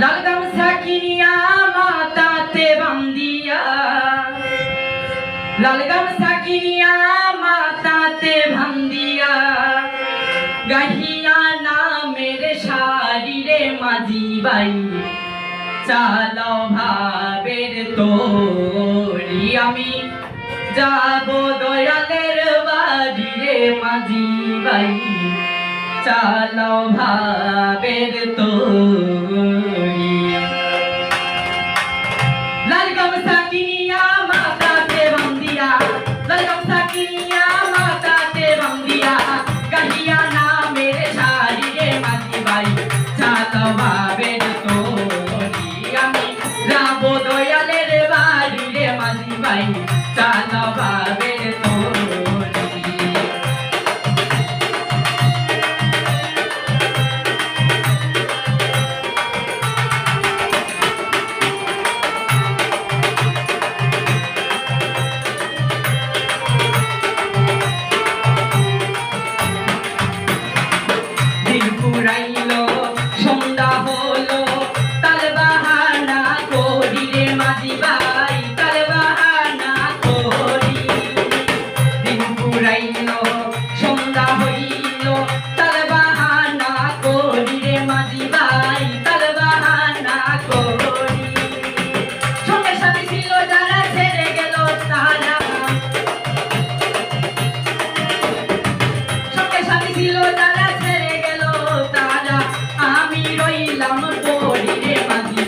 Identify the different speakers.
Speaker 1: লাল গামছা কিনিয়া মাথাতে বান্ধিয়া, লাল গামছা কিনিয়া মাথাতে বান্ধিয়া, গাহিয়া নামের শাড়িরে মাঝি বাই, চালাও ভাবের তোরি আমি যাব দয়ালের বাড়ি রে মাঝি বাই, চালাও ভাবের তোরি। লাল গামছা কিনিয়া মাথাতে বান্ধিয়া, লাল গামছা কিনিয়া মাথাতে বান্ধিয়া, গাহিয়া নামের শাড়ি রে মাঝি বাই, চালাও ভাবের তোরি আমি যাব দয়ালের বাড়ি রে মাঝি বাই, চালাও ভাবের তোরি। ফুরাইলো সন্ধ্যা হলো, তাল বাহানা করি রে মাঝি ভাই, তাল বাহানা করি। দিন ফুরাইলো সন্ধ্যা হইল, তাল বাহানা করি রে মাঝি ভাই, তাল বাহানা করি। সঙ্গে সাথে ছিল যারা ছেড়ে গেল তারা, সঙ্গে সাথে ছিল যারা ছেড়ে গেল তারা, আমি রইলাম পড়ি রে মাঝি